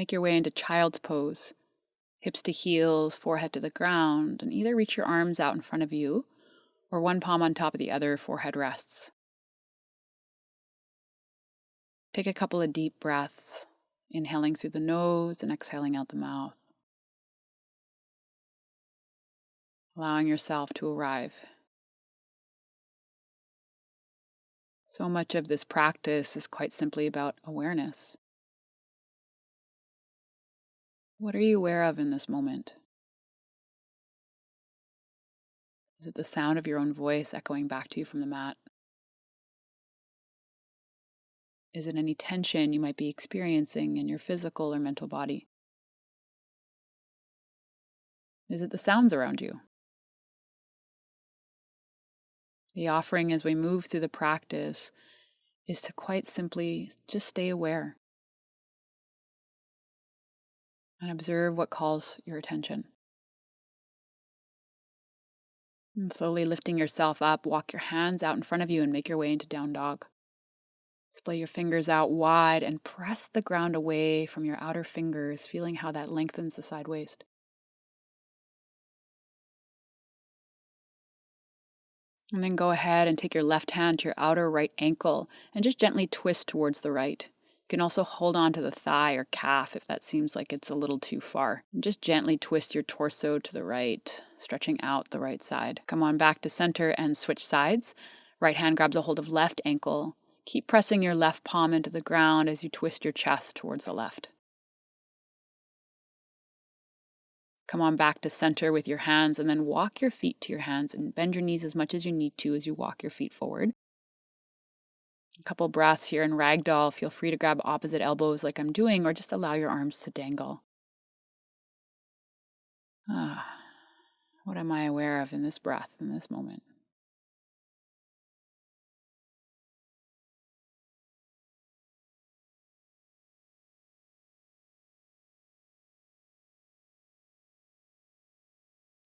Make your way into child's pose. Hips to heels, forehead to the ground, and either reach your arms out in front of you or one palm on top of the other, forehead rests. Take a couple of deep breaths, inhaling through the nose and exhaling out the mouth. Allowing yourself to arrive. So much of this practice is quite simply about awareness. What are you aware of in this moment? Is it the sound of your own voice echoing back to you from the mat? Is it any tension you might be experiencing in your physical or mental body? Is it the sounds around you? The offering as we move through the practice is to quite simply just stay aware and observe what calls your attention. And slowly lifting yourself up, walk your hands out in front of you and make your way into down dog. Splay your fingers out wide and press the ground away from your outer fingers, feeling how that lengthens the side waist. And then go ahead and take your left hand to your outer right ankle and just gently twist towards the right. You can also hold on to the thigh or calf if that seems like it's a little too far. And just gently twist your torso to the right, stretching out the right side. Come on back to center and switch sides. Right hand grabs a hold of left ankle. Keep pressing your left palm into the ground as you twist your chest towards the left. Come on back to center with your hands and then walk your feet to your hands and bend your knees as much as you need to as you walk your feet forward. A couple breaths here in ragdoll. Feel free to grab opposite elbows like I'm doing or just allow your arms to dangle. What am I aware of in this breath, in this moment?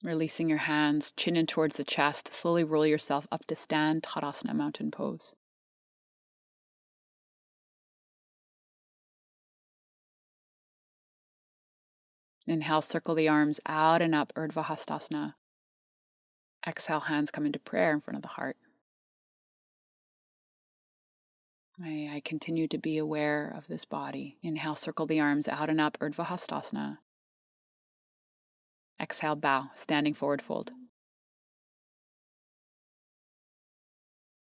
Releasing your hands, chin in towards the chest. Slowly roll yourself up to stand, Tadasana, mountain pose. Inhale, circle the arms out and up, Urdhva Hastasana. Exhale, hands come into prayer in front of the heart. I continue to be aware of this body. Inhale, circle the arms out and up, Urdhva Hastasana. Exhale, bow, standing forward fold.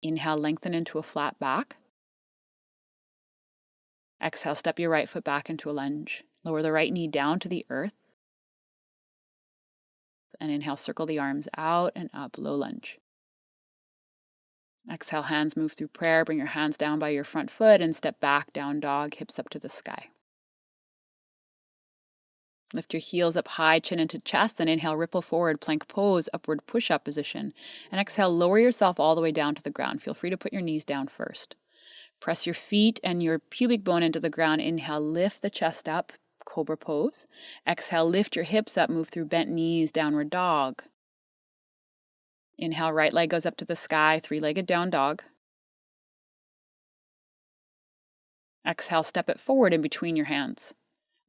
Inhale, lengthen into a flat back. Exhale, step your right foot back into a lunge. Lower the right knee down to the earth. And inhale, circle the arms out and up, low lunge. Exhale, hands move through prayer. Bring your hands down by your front foot and step back, down dog, hips up to the sky. Lift your heels up high, chin into chest, and inhale, ripple forward, plank pose, upward push-up position. And exhale, lower yourself all the way down to the ground. Feel free to put your knees down first. Press your feet and your pubic bone into the ground. Inhale, lift the chest up, cobra pose. Exhale, lift your hips up, move through bent knees, downward dog. Inhale, right leg goes up to the sky, three-legged down dog. Exhale, step it forward in between your hands.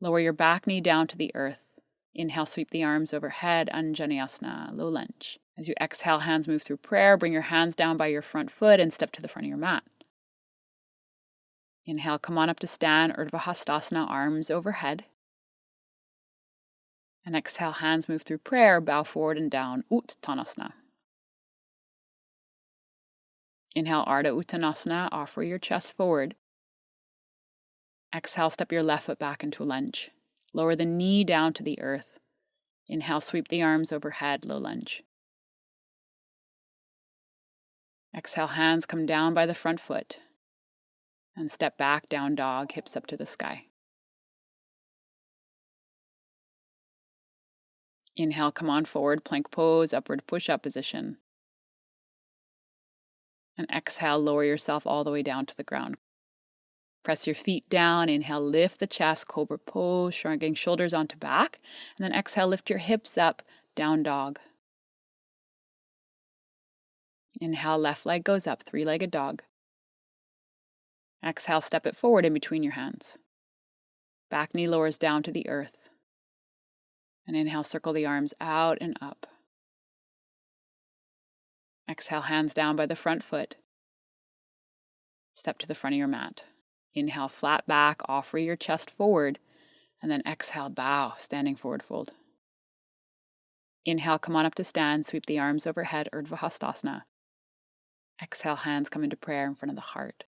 Lower your back knee down to the earth. Inhale, sweep the arms overhead, Anjaneyasana, low lunge. As you exhale, hands move through prayer. Bring your hands down by your front foot and step to the front of your mat. Inhale, come on up to stand, Urdhva Hastasana, arms overhead. And exhale, hands move through prayer, bow forward and down, Uttanasana. Inhale, Ardha Uttanasana, offer your chest forward. Exhale, step your left foot back into a lunge. Lower the knee down to the earth. Inhale, sweep the arms overhead, low lunge. Exhale, hands come down by the front foot. And step back, down dog, hips up to the sky. Inhale, come on forward, plank pose, upward push-up position. And exhale, lower yourself all the way down to the ground. Press your feet down. Inhale, lift the chest, cobra pose, shrugging shoulders onto back. And then exhale, lift your hips up, down dog. Inhale, left leg goes up, three-legged dog. Exhale, step it forward in between your hands. Back knee lowers down to the earth. And inhale, circle the arms out and up. Exhale, hands down by the front foot. Step to the front of your mat. Inhale, flat back, offer your chest forward. And then exhale, bow, standing forward fold. Inhale, come on up to stand, sweep the arms overhead, Urdhva Hastasana. Exhale, hands come into prayer in front of the heart.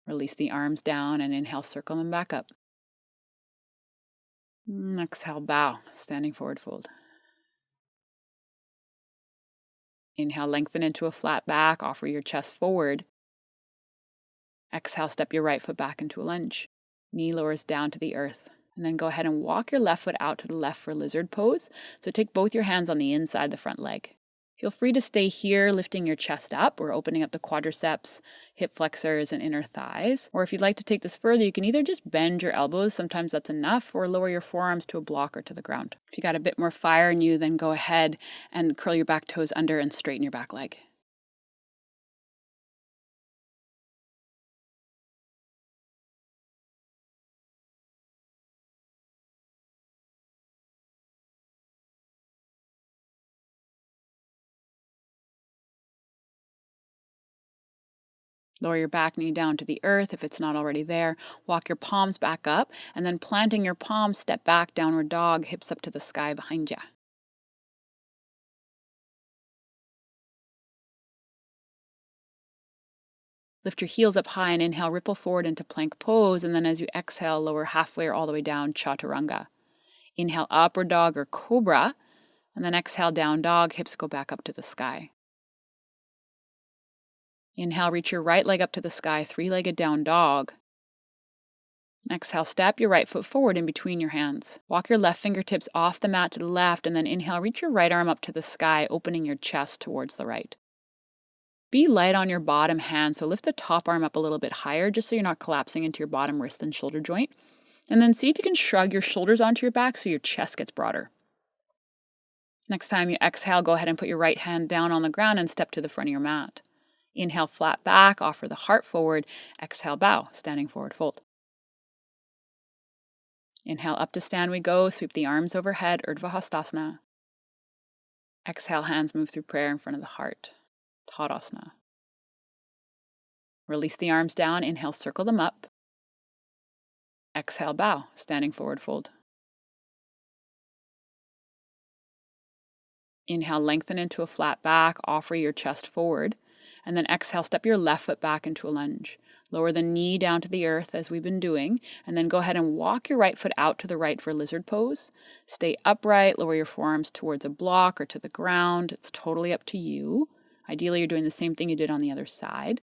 Release the arms down and inhale, circle them back up. Exhale, bow, standing forward fold. Inhale, lengthen into a flat back, offer your chest forward. Exhale, step your right foot back into a lunge. Knee lowers down to the earth. And then go ahead and walk your left foot out to the left for lizard pose. So take both your hands on the inside the front leg. Feel free to stay here, lifting your chest up or opening up the quadriceps, hip flexors, and inner thighs. Or if you'd like to take this further, you can either just bend your elbows, sometimes that's enough, or lower your forearms to a block or to the ground. If you got a bit more fire in you, then go ahead and curl your back toes under and straighten your back leg. Lower your back knee down to the earth if it's not already there. Walk your palms back up, and then planting your palms, step back, downward dog, hips up to the sky behind you. Lift your heels up high and inhale, ripple forward into plank pose, and then as you exhale, lower halfway or all the way down, chaturanga. Inhale, upward dog or cobra, and then exhale, down dog, hips go back up to the sky. Inhale, reach your right leg up to the sky, three-legged down dog. Exhale, step your right foot forward in between your hands. Walk your left fingertips off the mat to the left, and then inhale, reach your right arm up to the sky, opening your chest towards the right. Be light on your bottom hand, so lift the top arm up a little bit higher, just so you're not collapsing into your bottom wrist and shoulder joint. And then see if you can shrug your shoulders onto your back so your chest gets broader. Next time you exhale, go ahead and put your right hand down on the ground and step to the front of your mat. Inhale, flat back, offer the heart forward. Exhale, bow, standing forward fold. Inhale, up to stand we go. Sweep the arms overhead, Urdhva Hastasana. Exhale, hands move through prayer in front of the heart, Tadasana. Release the arms down. Inhale, circle them up. Exhale, bow, standing forward fold. Inhale, lengthen into a flat back, offer your chest forward. And then exhale, step your left foot back into a lunge. Lower the knee down to the earth as we've been doing. And then go ahead and walk your right foot out to the right for lizard pose. Stay upright, lower your forearms towards a block or to the ground. It's totally up to you. Ideally, you're doing the same thing you did on the other side.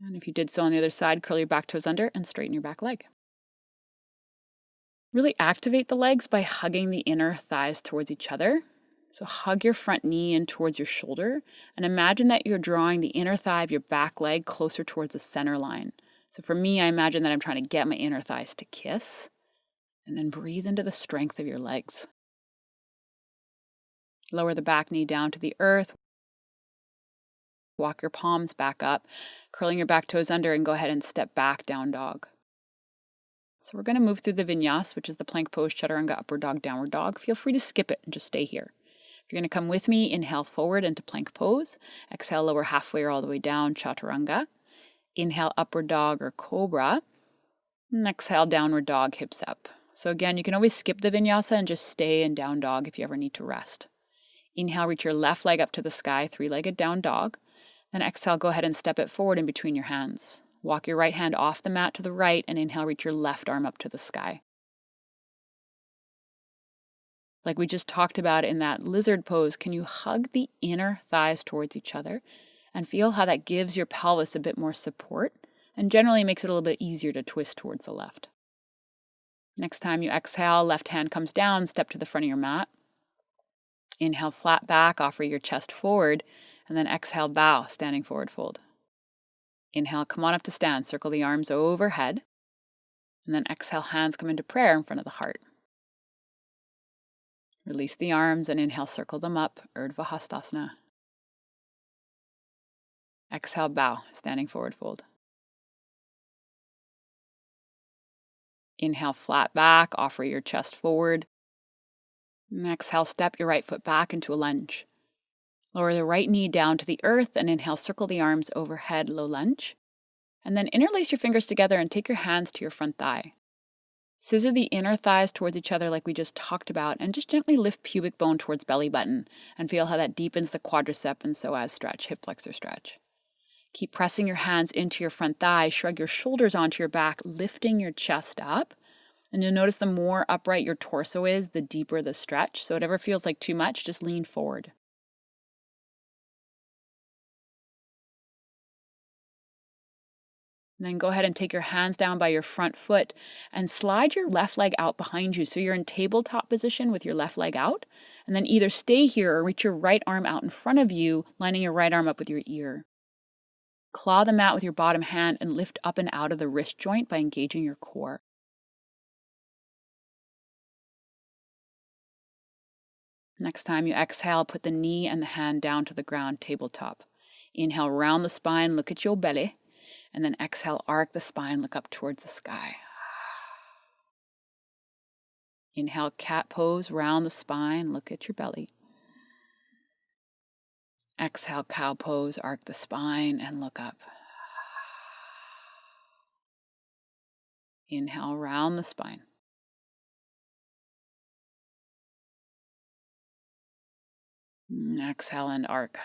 And if you did so on the other side, curl your back toes under and straighten your back leg. Really activate the legs by hugging the inner thighs towards each other. So hug your front knee in towards your shoulder and imagine that you're drawing the inner thigh of your back leg closer towards the center line. So for me, I imagine that I'm trying to get my inner thighs to kiss. And then breathe into the strength of your legs. Lower the back knee down to the earth. Walk your palms back up, curling your back toes under, and go ahead and step back, down dog. So we're going to move through the Vinyasa, which is the plank pose, chaturanga, upward dog, downward dog. Feel free to skip it and just stay here. If you're going to come with me, inhale forward into plank pose. Exhale, lower halfway or all the way down, chaturanga. Inhale, upward dog or cobra. And exhale, downward dog, hips up. So again, you can always skip the Vinyasa and just stay in down dog if you ever need to rest. Inhale, reach your left leg up to the sky, three-legged down dog. Then exhale, go ahead and step it forward in between your hands. Walk your right hand off the mat to the right and inhale, reach your left arm up to the sky. Like we just talked about in that lizard pose, can you hug the inner thighs towards each other and feel how that gives your pelvis a bit more support and generally makes it a little bit easier to twist towards the left. Next time you exhale, left hand comes down, step to the front of your mat. Inhale, flat back, offer your chest forward, and then exhale, bow, standing forward fold. Inhale, come on up to stand, circle the arms overhead, and then exhale, hands come into prayer in front of the heart. Release the arms and inhale, circle them up, Urdhva Hastasana. Exhale, bow, standing forward fold. Inhale, flat back, offer your chest forward. And exhale, step your right foot back into a lunge. Lower the right knee down to the earth and inhale, circle the arms overhead, low lunge. And then interlace your fingers together and take your hands to your front thigh. Scissor the inner thighs towards each other like we just talked about, and just gently lift pubic bone towards belly button and feel how that deepens the quadricep and psoas stretch, hip flexor stretch. Keep pressing your hands into your front thigh, shrug your shoulders onto your back, lifting your chest up. And you'll notice the more upright your torso is, the deeper the stretch. So whatever feels like too much, just lean forward. And then go ahead and take your hands down by your front foot and slide your left leg out behind you. So you're in tabletop position with your left leg out. And then either stay here or reach your right arm out in front of you, lining your right arm up with your ear. Claw the mat with your bottom hand and lift up and out of the wrist joint by engaging your core. Next time you exhale, put the knee and the hand down to the ground, tabletop. Inhale, round the spine, look at your belly. And then exhale, arc the spine, look up towards the sky. Inhale, cat pose, round the spine, look at your belly. Exhale, cow pose, arc the spine and look up. Inhale, round the spine. Exhale and arc.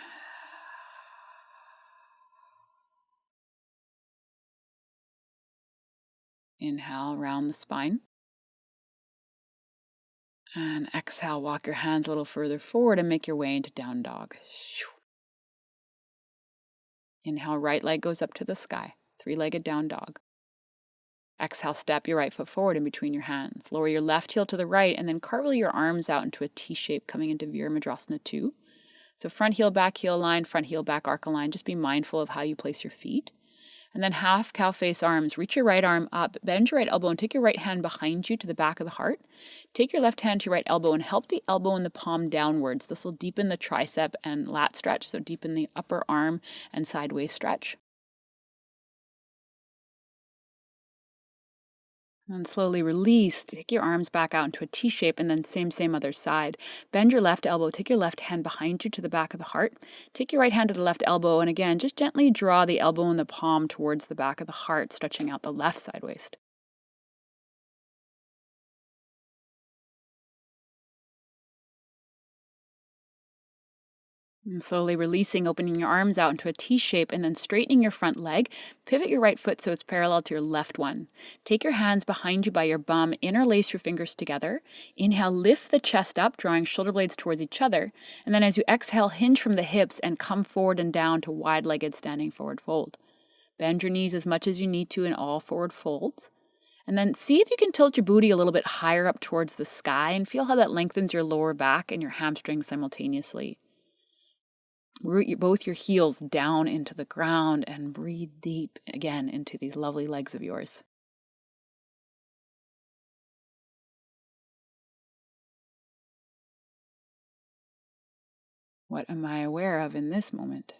Inhale, round the spine. And exhale, walk your hands a little further forward and make your way into down dog. Inhale, right leg goes up to the sky, three-legged down dog. Exhale, step your right foot forward in between your hands. Lower your left heel to the right and then cartwheel your arms out into a T shape coming into Virabhadrasana 2. So front heel, back heel line, front heel, back arc line. Just be mindful of how you place your feet. And then half cow face arms. Reach your right arm up, bend your right elbow and take your right hand behind you to the back of the heart. Take your left hand to your right elbow and help the elbow and the palm downwards. This will deepen the tricep and lat stretch, so deepen the upper arm and sideways stretch. And slowly release, take your arms back out into a T shape and then same other side. Bend your left elbow, take your left hand behind you to the back of the heart. Take your right hand to the left elbow and again, just gently draw the elbow and the palm towards the back of the heart, stretching out the left side waist. And slowly releasing, opening your arms out into a T shape and then straightening your front leg. Pivot your right foot so it's parallel to your left one. Take your hands behind you by your bum, interlace your fingers together. Inhale, lift the chest up, drawing shoulder blades towards each other. And then as you exhale, hinge from the hips and come forward and down to wide-legged standing forward fold. Bend your knees as much as you need to in all forward folds. And then see if you can tilt your booty a little bit higher up towards the sky and feel how that lengthens your lower back and your hamstrings simultaneously. Root both your heels down into the ground and breathe deep again into these lovely legs of yours. What am I aware of in this moment?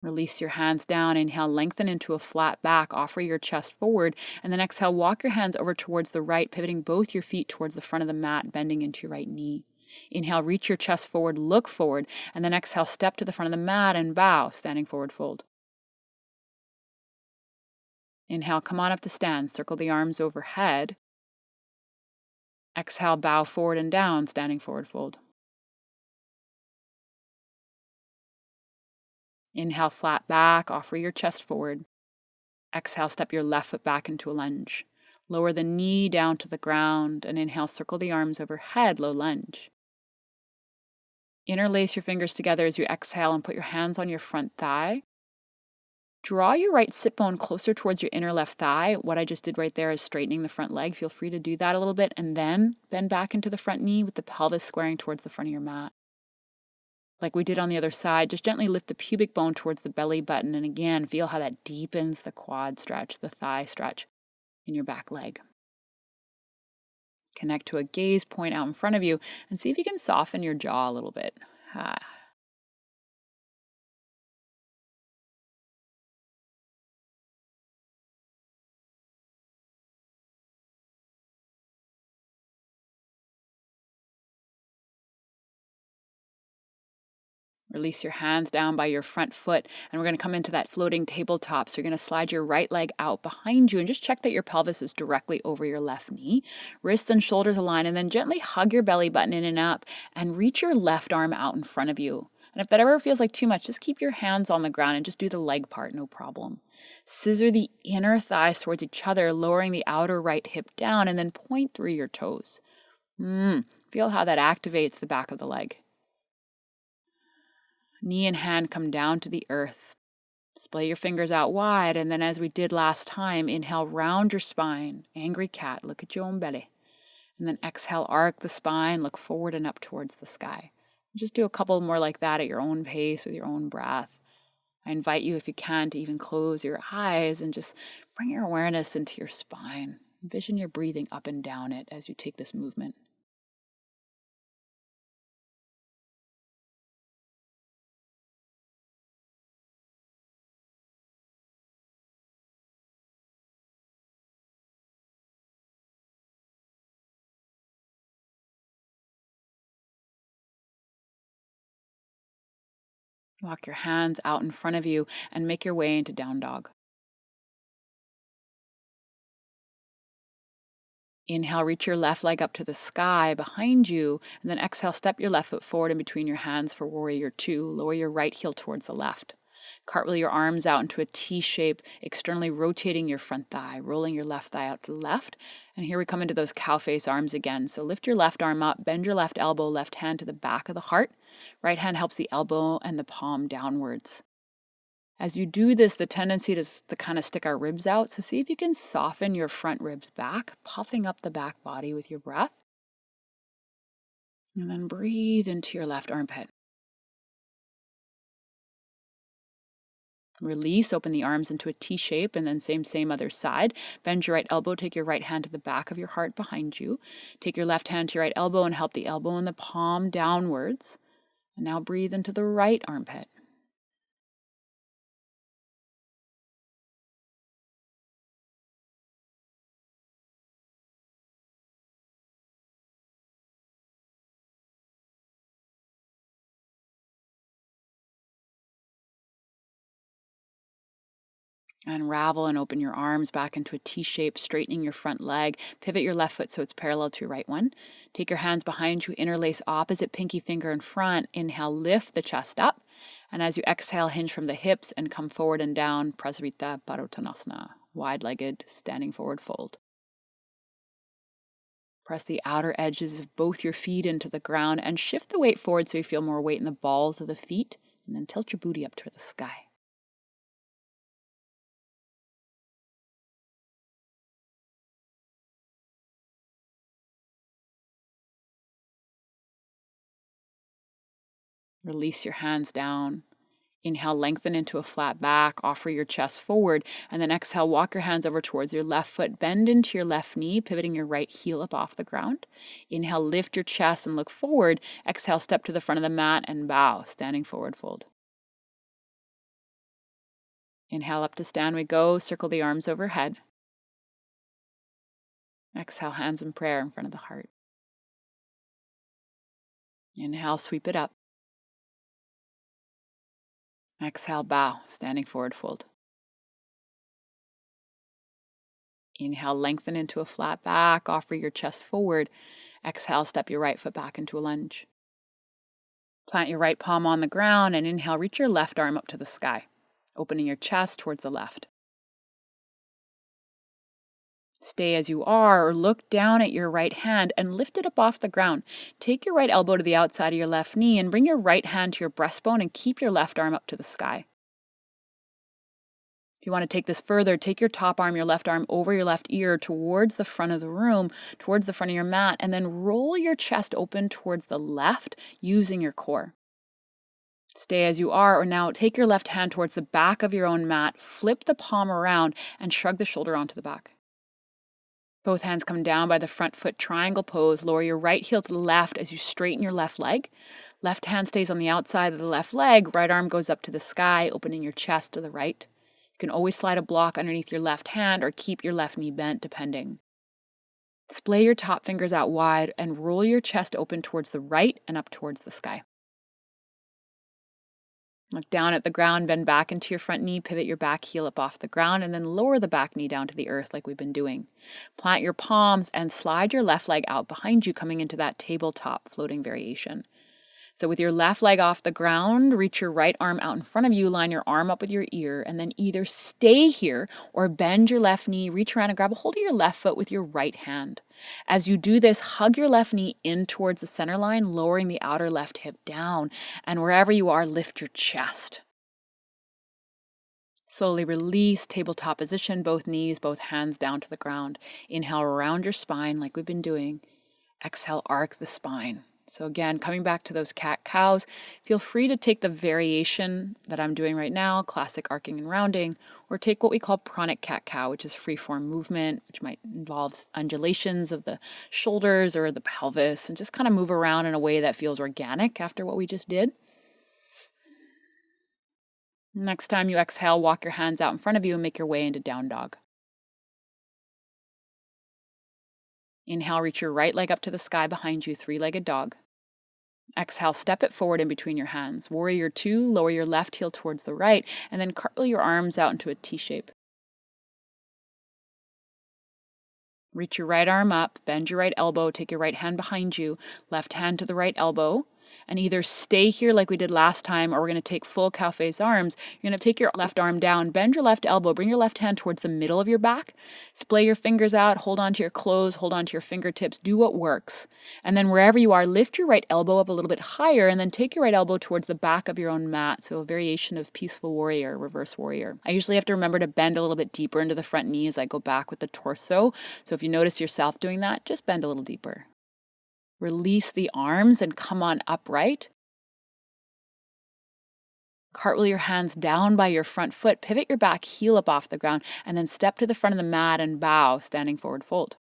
Release your hands down. Inhale, lengthen into a flat back. Offer your chest forward. And then exhale, walk your hands over towards the right, pivoting both your feet towards the front of the mat, bending into your right knee. Inhale, reach your chest forward, look forward, and then exhale, step to the front of the mat and bow, standing forward fold. Inhale, come on up to stand, circle the arms overhead. Exhale, bow forward and down, standing forward fold. Inhale, flat back, offer your chest forward. Exhale, step your left foot back into a lunge. Lower the knee down to the ground and inhale, circle the arms overhead, low lunge. Interlace your fingers together as you exhale and put your hands on your front thigh. Draw your right sit bone closer towards your inner left thigh. What I just did right there is straightening the front leg. Feel free to do that a little bit and then bend back into the front knee with the pelvis squaring towards the front of your mat. Like we did on the other side, just gently lift the pubic bone towards the belly button and again, feel how that deepens the quad stretch, the thigh stretch in your back leg. Connect to a gaze point out in front of you and see if you can soften your jaw a little bit. Release your hands down by your front foot, and we're going to come into that floating tabletop. So you're going to slide your right leg out behind you and just check that your pelvis is directly over your left knee. Wrists and shoulders align, and then gently hug your belly button in and up and reach your left arm out in front of you. And if that ever feels like too much, just keep your hands on the ground and just do the leg part, no problem. Scissor the inner thighs towards each other, lowering the outer right hip down, and then point through your toes. Feel how that activates the back of the leg. Knee and hand come down to the earth. Splay your fingers out wide, and then as we did last time, inhale, round your spine. Angry cat, look at your own belly. And then exhale, arc the spine, look forward and up towards the sky. Just do a couple more like that at your own pace with your own breath. I invite you, if you can, to even close your eyes and just bring your awareness into your spine. Envision your breathing up and down it as you take this movement. Walk your hands out in front of you and make your way into down dog. Inhale, reach your left leg up to the sky behind you, and then exhale, step your left foot forward in between your hands for warrior two. Lower your right heel towards the left. Cartwheel your arms out into a T shape, externally rotating your front thigh, rolling your left thigh out to the left. And here we come into those cow face arms again. So lift your left arm up, bend your left elbow, left hand to the back of the heart. Right hand helps the elbow and the palm downwards. As you do this, the tendency is to kind of stick our ribs out. So see if you can soften your front ribs back, puffing up the back body with your breath. And then breathe into your left armpit. Release, open the arms into a T shape, and then same other side. Bend your right elbow, take your right hand to the back of your heart behind you. Take your left hand to your right elbow and help the elbow and the palm downwards. And now breathe into the right armpit. Unravel and open your arms back into a T shape, straightening your front leg. Pivot your left foot so it's parallel to your right one. Take your hands behind you, interlace opposite pinky finger in front. Inhale, lift the chest up. And as you exhale, hinge from the hips and come forward and down, Prasarita Padottanasana, wide-legged, standing forward fold. Press the outer edges of both your feet into the ground and shift the weight forward so you feel more weight in the balls of the feet. And then tilt your booty up to the sky. Release your hands down. Inhale, lengthen into a flat back, offer your chest forward, and then exhale, walk your hands over towards your left foot, bend into your left knee, pivoting your right heel up off the ground. Inhale, lift your chest and look forward. Exhale, step to the front of the mat and bow, standing forward fold. Inhale, up to stand we go, circle the arms overhead. Exhale, hands in prayer in front of the heart. Inhale, sweep it up. Exhale, bow, standing forward fold. Inhale, lengthen into a flat back, offer your chest forward. Exhale, step your right foot back into a lunge. Plant your right palm on the ground and inhale, reach your left arm up to the sky, opening your chest towards the left. Stay as you are or look down at your right hand and lift it up off the ground. Take your right elbow to the outside of your left knee and bring your right hand to your breastbone and keep your left arm up to the sky. If you want to take this further, take your top arm, your left arm over your left ear towards the front of the room, towards the front of your mat, and then roll your chest open towards the left using your core. Stay as you are, or now take your left hand towards the back of your own mat, flip the palm around, and shrug the shoulder onto the back. Both hands come down by the front foot, triangle pose. Lower your right heel to the left as you straighten your left leg. Left hand stays on the outside of the left leg. Right arm goes up to the sky, opening your chest to the right. You can always slide a block underneath your left hand or keep your left knee bent, depending. Splay your top fingers out wide and roll your chest open towards the right and up towards the sky. Look down at the ground, bend back into your front knee, pivot your back heel up off the ground, and then lower the back knee down to the earth like we've been doing. Plant your palms and slide your left leg out behind you, coming into that tabletop floating variation. So with your left leg off the ground, reach your right arm out in front of you, line your arm up with your ear, and then either stay here or bend your left knee, reach around and grab a hold of your left foot with your right hand. As you do this, hug your left knee in towards the center line, lowering the outer left hip down, and wherever you are, lift your chest. Slowly release, tabletop position, both knees, both hands down to the ground. Inhale, round your spine like we've been doing. Exhale, arc the spine. So again, coming back to those cat-cows, feel free to take the variation that I'm doing right now, classic arcing and rounding, or take what we call pranic cat-cow, which is free-form movement, which might involve undulations of the shoulders or the pelvis, and just kind of move around in a way that feels organic after what we just did. Next time you exhale, walk your hands out in front of you and make your way into down dog. Inhale, reach your right leg up to the sky behind you, three-legged dog. Exhale, step it forward in between your hands. Warrior 2, lower your left heel towards the right, and then cartwheel your arms out into a T shape. Reach your right arm up, bend your right elbow, take your right hand behind you, left hand to the right elbow, and either stay here like we did last time, or we're going to take full cow face arms. You're going to take your left arm down, bend your left elbow, bring your left hand towards the middle of your back, splay your fingers out, hold on to your clothes, hold on to your fingertips, do what works. And then wherever you are, lift your right elbow up a little bit higher, and then take your right elbow towards the back of your own mat. So a variation of peaceful warrior, reverse warrior. I usually have to remember to bend a little bit deeper into the front knee as I go back with the torso. So if you notice yourself doing that, just bend a little deeper. Release the arms and come on upright. Cartwheel your hands down by your front foot, pivot your back heel up off the ground, and then step to the front of the mat and bow, standing forward fold.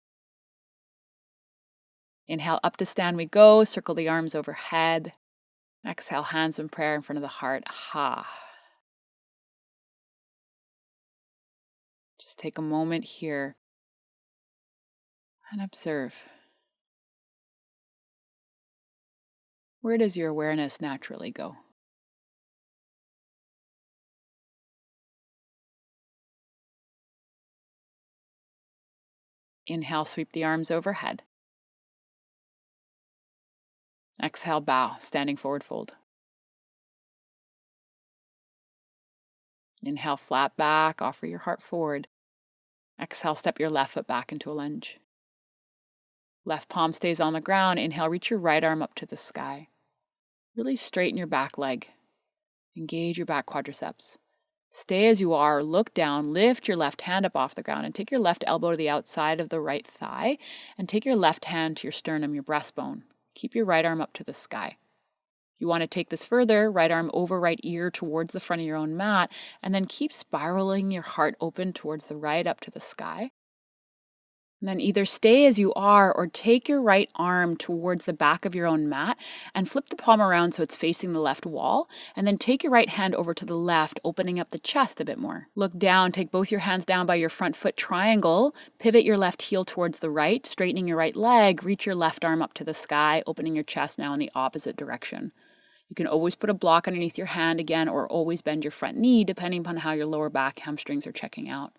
Inhale, up to stand we go, circle the arms overhead. Exhale, hands in prayer in front of the heart. Aha. Just take a moment here and observe. Where does your awareness naturally go? Inhale, sweep the arms overhead. Exhale, bow, standing forward fold. Inhale, flat back, offer your heart forward. Exhale, step your left foot back into a lunge. Left palm stays on the ground. Inhale, reach your right arm up to the sky. Really straighten your back leg. Engage your back quadriceps. Stay as you are, look down, lift your left hand up off the ground, and take your left elbow to the outside of the right thigh, and take your left hand to your sternum, your breastbone. Keep your right arm up to the sky. You want to take this further, right arm over right ear towards the front of your own mat, and then keep spiraling your heart open towards the right up to the sky. And then either stay as you are or take your right arm towards the back of your own mat and flip the palm around so it's facing the left wall. And then take your right hand over to the left, opening up the chest a bit more. Look down, take both your hands down by your front foot triangle, pivot your left heel towards the right, straightening your right leg, reach your left arm up to the sky, opening your chest now in the opposite direction. You can always put a block underneath your hand again, or always bend your front knee depending upon how your lower back hamstrings are checking out.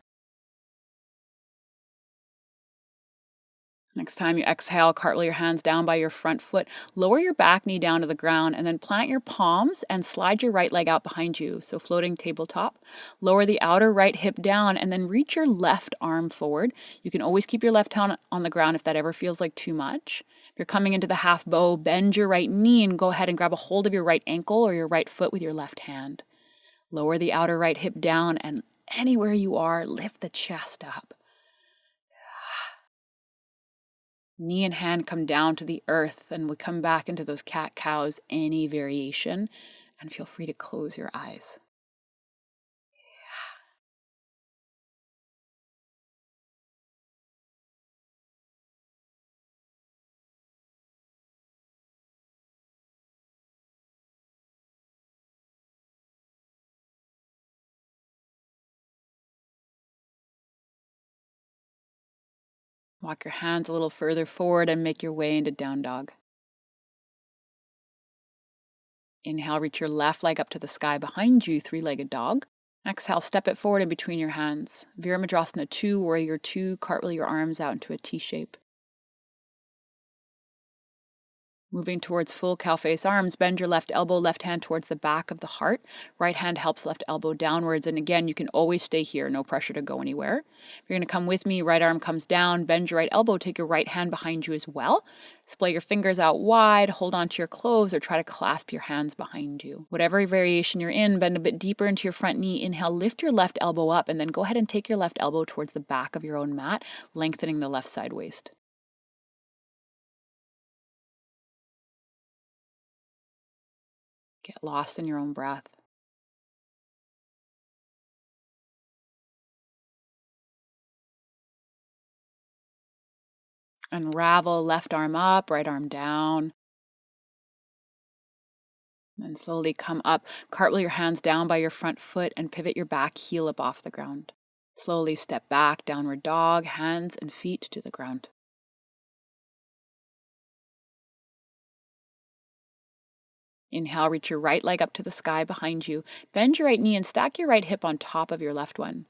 Next time you exhale, cartwheel your hands down by your front foot, lower your back knee down to the ground, and then plant your palms and slide your right leg out behind you. So floating tabletop. Lower the outer right hip down and then reach your left arm forward. You can always keep your left hand on the ground if that ever feels like too much. If you're coming into the half bow, bend your right knee and go ahead and grab a hold of your right ankle or your right foot with your left hand. Lower the outer right hip down and anywhere you are, lift the chest up. Knee and hand come down to the earth, and we come back into those cat-cows, any variation, and feel free to close your eyes. Walk your hands a little further forward and make your way into down dog. Inhale, reach your left leg up to the sky behind you, three-legged dog. Exhale, step it forward in between your hands. Virabhadrasana 2, Warrior 2, cartwheel your arms out into a T shape. Moving towards full cow face arms, bend your left elbow, left hand towards the back of the heart. Right hand helps left elbow downwards. And again, you can always stay here, no pressure to go anywhere. If you're going to come with me, right arm comes down, bend your right elbow, take your right hand behind you as well. Splay your fingers out wide, hold onto your clothes, or try to clasp your hands behind you. Whatever variation you're in, bend a bit deeper into your front knee. Inhale, lift your left elbow up, and then go ahead and take your left elbow towards the back of your own mat, lengthening the left side waist. Get lost in your own breath. Unravel, left arm up, right arm down. And slowly come up. Cartwheel your hands down by your front foot and pivot your back heel up off the ground. Slowly step back, downward dog, hands and feet to the ground. Inhale, reach your right leg up to the sky behind you. Bend your right knee and stack your right hip on top of your left one.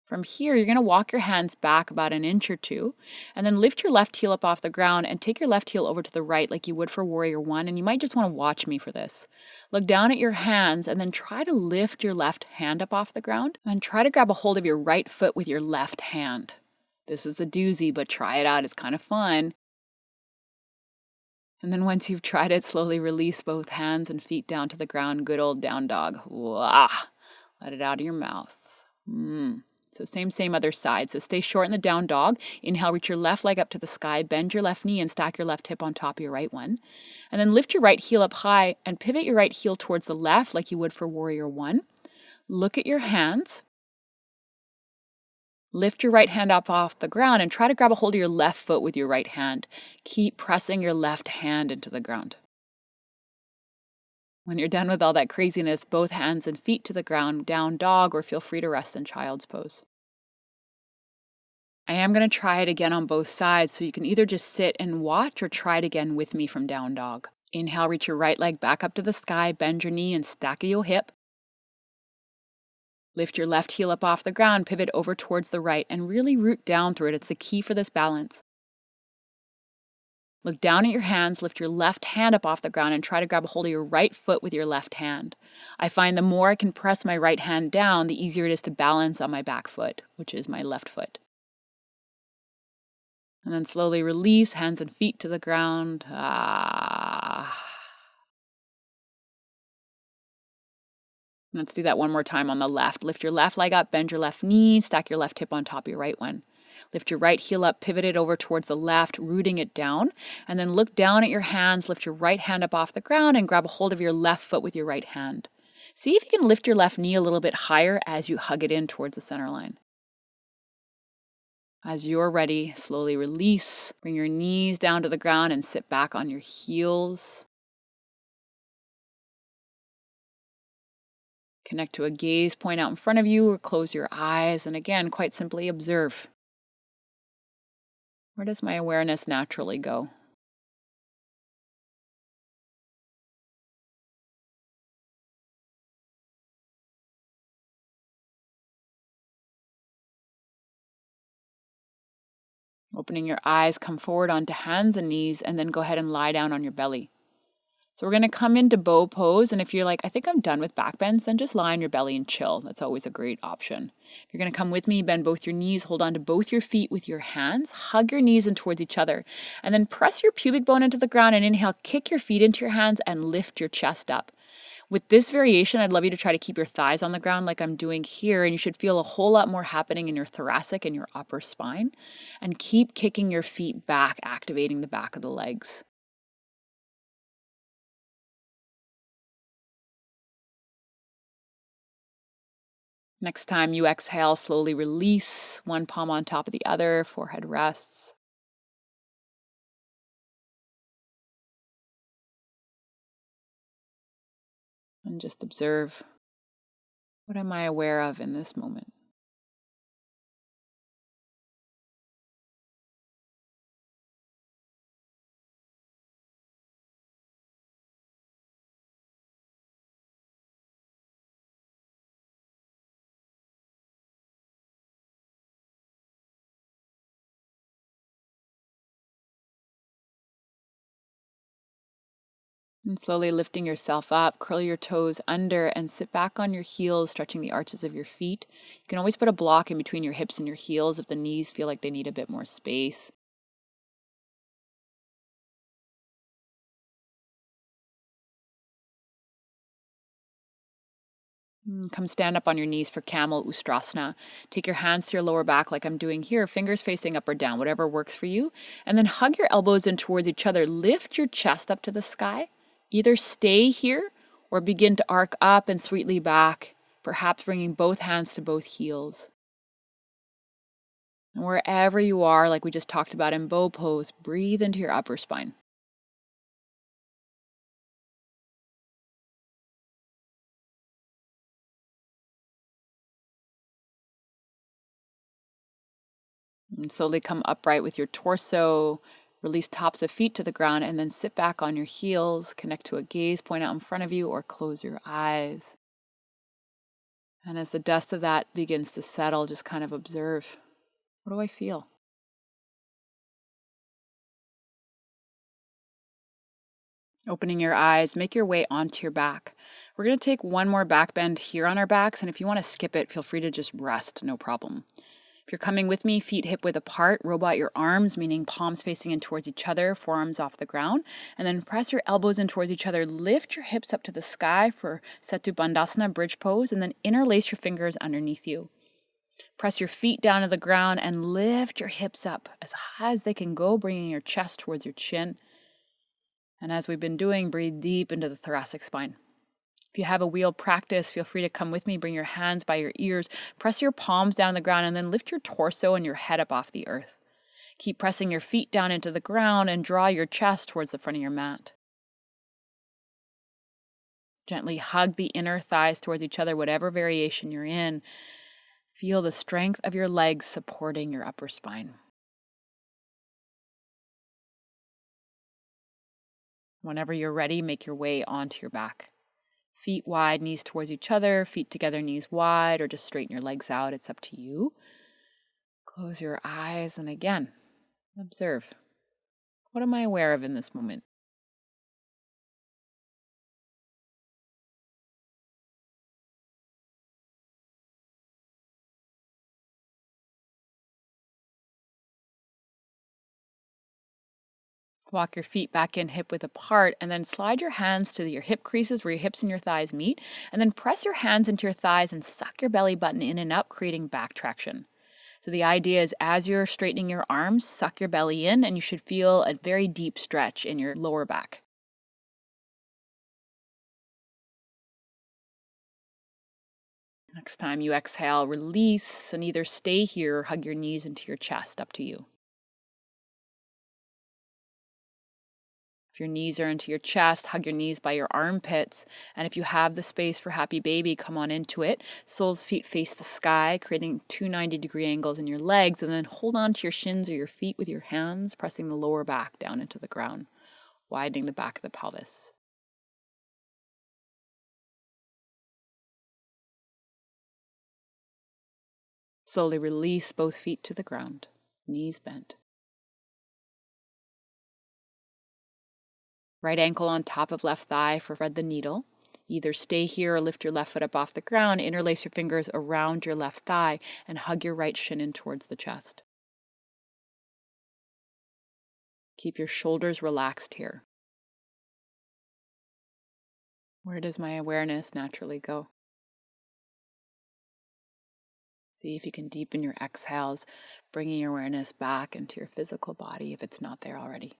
From here, you're going to walk your hands back about an inch or two, and then lift your left heel up off the ground and take your left heel over to the right like you would for Warrior 1, and you might just want to watch me for this. Look down at your hands and then try to lift your left hand up off the ground, and try to grab a hold of your right foot with your left hand. This is a doozy, but try it out. It's kind of fun. And then once you've tried it, slowly release both hands and feet down to the ground. Good old down dog. Wah! Let it out of your mouth. So same other side. So stay short in the down dog. Inhale, reach your left leg up to the sky, bend your left knee and stack your left hip on top of your right one. And then lift your right heel up high and pivot your right heel towards the left like you would for Warrior 1. Look at your hands. Lift your right hand up off the ground and try to grab a hold of your left foot with your right hand. Keep pressing your left hand into the ground. When you're done with all that craziness, both hands and feet to the ground, down dog, or feel free to rest in child's pose. I am going to try it again on both sides, so you can either just sit and watch or try it again with me from down dog. Inhale, reach your right leg back up to the sky, bend your knee and stack your hip. Lift your left heel up off the ground, pivot over towards the right, and really root down through it. It's the key for this balance. Look down at your hands, lift your left hand up off the ground, and try to grab a hold of your right foot with your left hand. I find the more I can press my right hand down, the easier it is to balance on my back foot, which is my left foot. And then slowly release, hands and feet to the ground. Let's do that one more time on the left. Lift your left leg up, bend your left knee, stack your left hip on top of your right one. Lift your right heel up, pivot it over towards the left, rooting it down. And then look down at your hands, lift your right hand up off the ground and grab a hold of your left foot with your right hand. See if you can lift your left knee a little bit higher as you hug it in towards the center line. As you're ready, slowly release. Bring your knees down to the ground and sit back on your heels. Connect to a gaze point out in front of you or close your eyes. And again, quite simply observe. Where does my awareness naturally go? Opening your eyes, come forward onto hands and knees, and then go ahead and lie down on your belly. So we're going to come into bow pose, and if you're like, I think I'm done with back bends, then just lie on your belly and chill. That's always a great option. If you're going to come with me, bend both your knees, hold on to both your feet with your hands, hug your knees in towards each other, and then press your pubic bone into the ground and inhale, kick your feet into your hands and lift your chest up. With this variation, I'd love you to try to keep your thighs on the ground like I'm doing here, and you should feel a whole lot more happening in your thoracic and your upper spine. And keep kicking your feet back, activating the back of the legs. Next time you exhale, slowly release, one palm on top of the other, forehead rests. And just observe, what am I aware of in this moment? And slowly lifting yourself up, curl your toes under and sit back on your heels, stretching the arches of your feet. You can always put a block in between your hips and your heels if the knees feel like they need a bit more space. Come stand up on your knees for Camel Ustrasana. Take your hands to your lower back like I'm doing here, fingers facing up or down, whatever works for you. And then hug your elbows in towards each other. Lift your chest up to the sky. Either stay here or begin to arc up and sweetly back, perhaps bringing both hands to both heels. And wherever you are, like we just talked about in bow pose, breathe into your upper spine. And slowly come upright with your torso. Release tops of feet to the ground and then sit back on your heels. Connect to a gaze point out in front of you or close your eyes. And as the dust of that begins to settle, just kind of observe, what do I feel? Opening your eyes, make your way onto your back. We're going to take one more back bend here on our backs, and if you want to skip it, feel free to just rest, no problem. If you're coming with me, feet hip width apart, robot your arms, meaning palms facing in towards each other, forearms off the ground, and then press your elbows in towards each other. Lift your hips up to the sky for Setu Bandhasana, bridge pose, and then interlace your fingers underneath you. Press your feet down to the ground and lift your hips up as high as they can go, bringing your chest towards your chin. And as we've been doing, breathe deep into the thoracic spine. If you have a wheel practice, feel free to come with me. Bring your hands by your ears, press your palms down on the ground, and then lift your torso and your head up off the earth. Keep pressing your feet down into the ground and draw your chest towards the front of your mat. Gently hug the inner thighs towards each other, whatever variation you're in. Feel the strength of your legs supporting your upper spine. Whenever you're ready, make your way onto your back. Feet wide, knees towards each other, feet together, knees wide, or just straighten your legs out. It's up to you. Close your eyes and again, observe. What am I aware of in this moment? Walk your feet back in hip width apart and then slide your hands to your hip creases where your hips and your thighs meet. And then press your hands into your thighs and suck your belly button in and up, creating back traction. So the idea is as you're straightening your arms, suck your belly in and you should feel a very deep stretch in your lower back. Next time you exhale, release and either stay here or hug your knees into your chest, up to you. If your knees are into your chest, hug your knees by your armpits. And if you have the space for happy baby, come on into it. Soles feet face the sky, creating 290-degree angles in your legs. And then hold on to your shins or your feet with your hands, pressing the lower back down into the ground, widening the back of the pelvis. Slowly release both feet to the ground, knees bent. Right ankle on top of left thigh for thread the needle. Either stay here or lift your left foot up off the ground, interlace your fingers around your left thigh, and hug your right shin in towards the chest. Keep your shoulders relaxed here. Where does my awareness naturally go? See if you can deepen your exhales, bringing your awareness back into your physical body if it's not there already.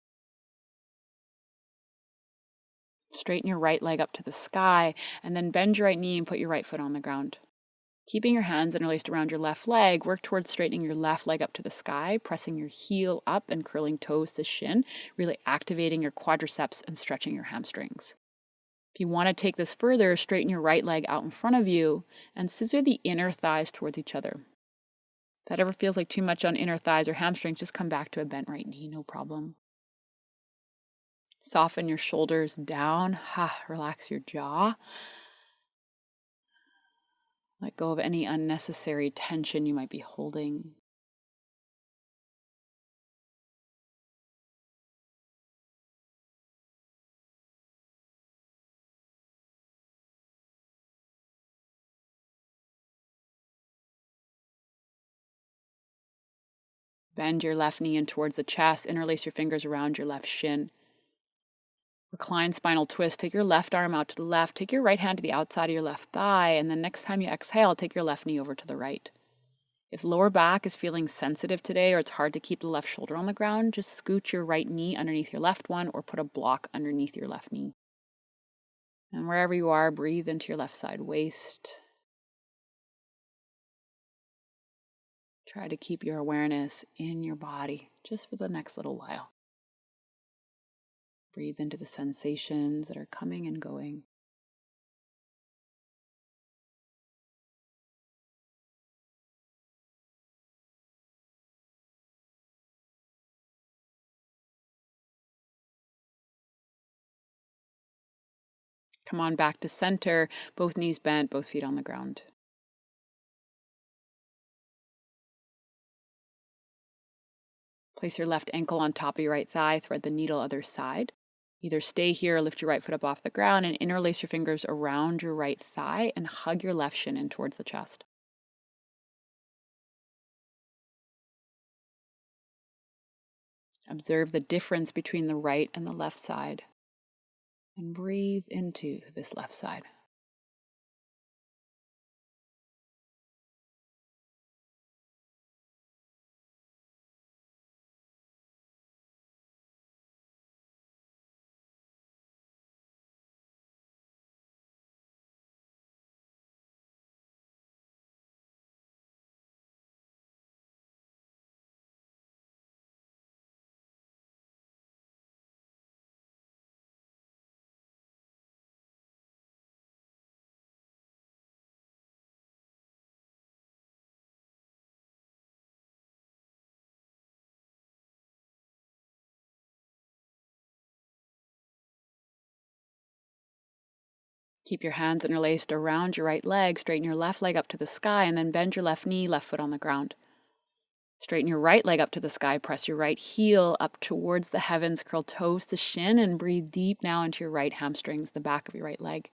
Straighten your right leg up to the sky, and then bend your right knee and put your right foot on the ground. Keeping your hands interlaced around your left leg, work towards straightening your left leg up to the sky, pressing your heel up and curling toes to shin, really activating your quadriceps and stretching your hamstrings. If you want to take this further, straighten your right leg out in front of you and scissor the inner thighs towards each other. If that ever feels like too much on inner thighs or hamstrings, just come back to a bent right knee, no problem. Soften your shoulders down. Relax your jaw. Let go of any unnecessary tension you might be holding. Bend your left knee in towards the chest. Interlace your fingers around your left shin. Reclined spinal twist. Take your left arm out to the left. Take your right hand to the outside of your left thigh. And then next time you exhale, take your left knee over to the right. If lower back is feeling sensitive today or it's hard to keep the left shoulder on the ground, just scoot your right knee underneath your left one or put a block underneath your left knee. And wherever you are, breathe into your left side waist. Try to keep your awareness in your body just for the next little while. Breathe into the sensations that are coming and going. Come on back to center, both knees bent, both feet on the ground. Place your left ankle on top of your right thigh, thread the needle other side. Either stay here or lift your right foot up off the ground and interlace your fingers around your right thigh and hug your left shin in towards the chest. Observe the difference between the right and the left side. And breathe into this left side. Keep your hands interlaced around your right leg. Straighten your left leg up to the sky and then bend your left knee, left foot on the ground. Straighten your right leg up to the sky. Press your right heel up towards the heavens. Curl toes to shin and breathe deep now into your right hamstrings, the back of your right leg.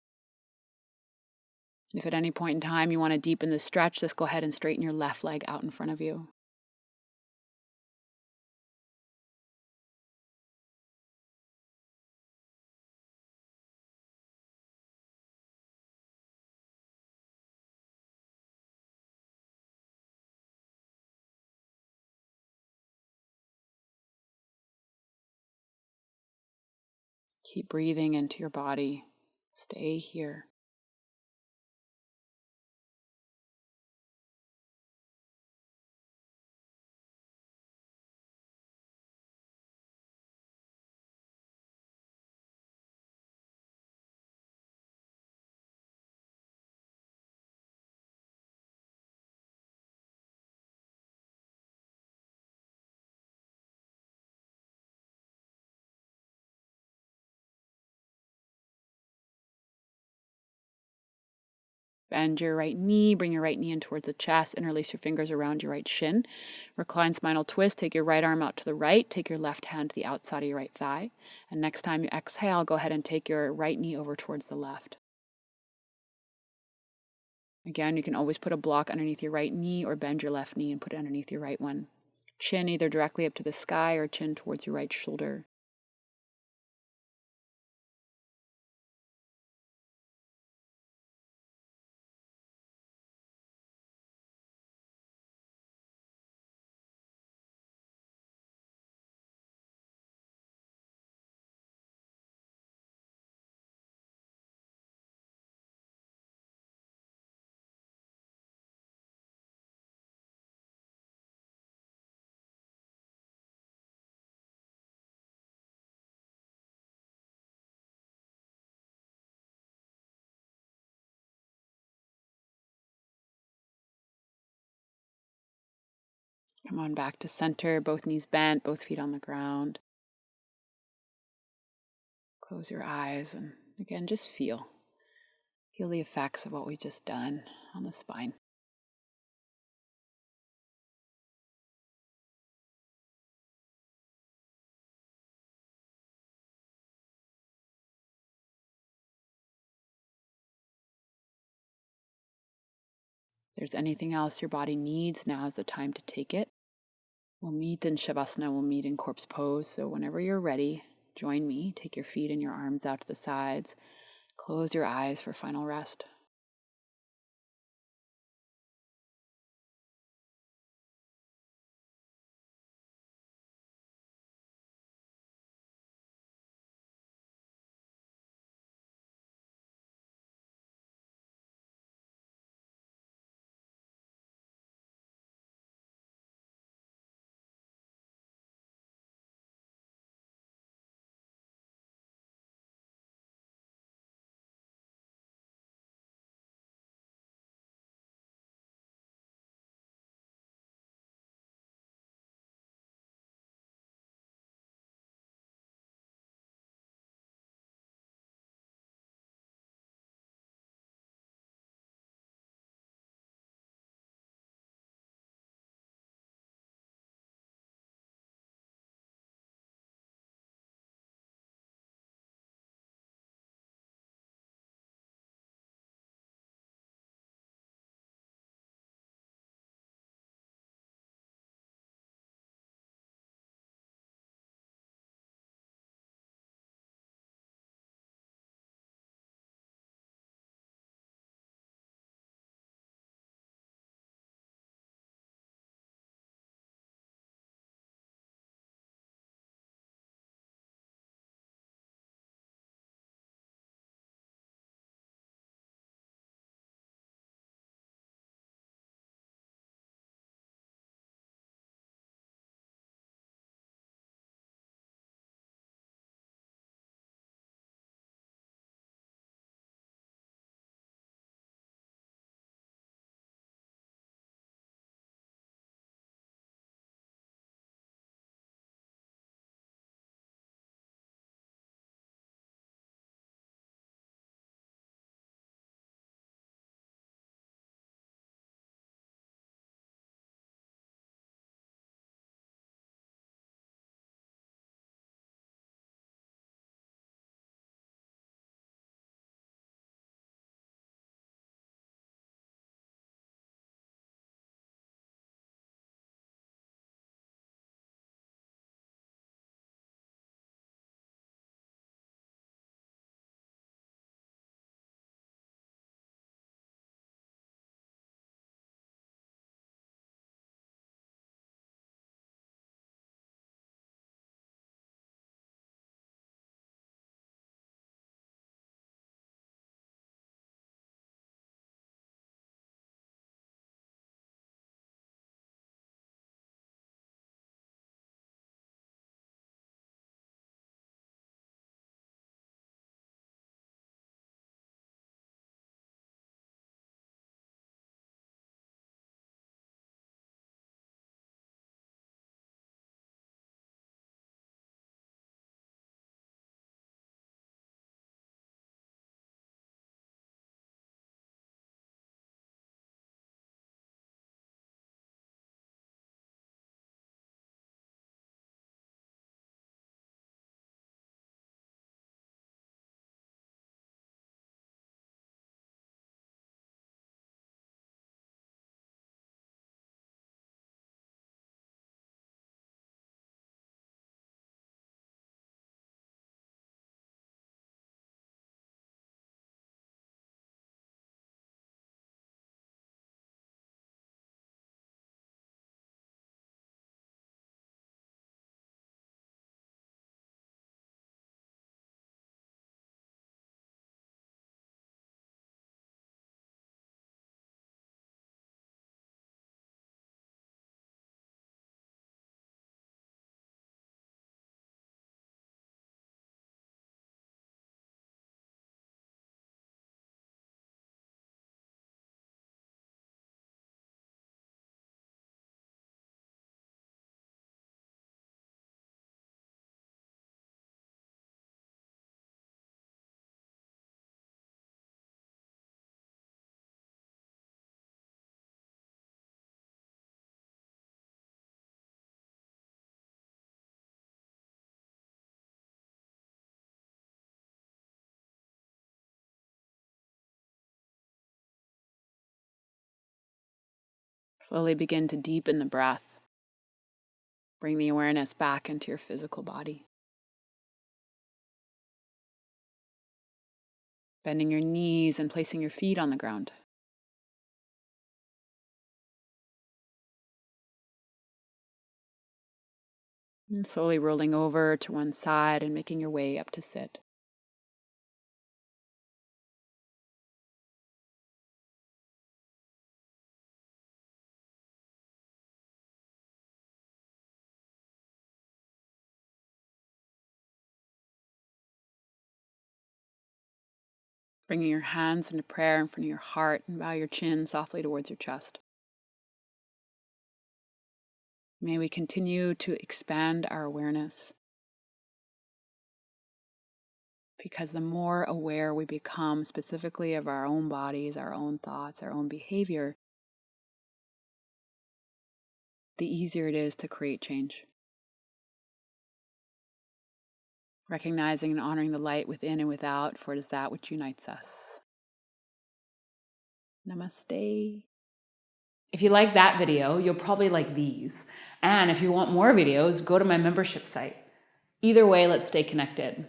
If at any point in time you want to deepen the stretch, just go ahead and straighten your left leg out in front of you. Keep breathing into your body. Stay here. Bend your right knee, bring your right knee in towards the chest, interlace your fingers around your right shin. Recline spinal twist, take your right arm out to the right, take your left hand to the outside of your right thigh. And next time you exhale, go ahead and take your right knee over towards the left. Again, you can always put a block underneath your right knee or bend your left knee and put it underneath your right one. Chin either directly up to the sky or chin towards your right shoulder. Come on back to center, both knees bent, both feet on the ground. Close your eyes and again, just feel. Feel the effects of what we just done on the spine. If there's anything else your body needs, now is the time to take it. We'll meet in Shavasana, we'll meet in corpse pose. So whenever you're ready, join me. Take your feet and your arms out to the sides. Close your eyes for final rest. Slowly begin to deepen the breath. Bring the awareness back into your physical body. Bending your knees and placing your feet on the ground. And slowly rolling over to one side and making your way up to sit. Bringing your hands into prayer in front of your heart and bow your chin softly towards your chest. May we continue to expand our awareness, because the more aware we become specifically of our own bodies, our own thoughts, our own behavior, the easier it is to create change. Recognizing and honoring the light within and without, for it is that which unites us. Namaste. If you like that video, you'll probably like these. And if you want more videos, go to my membership site. Either way, let's stay connected.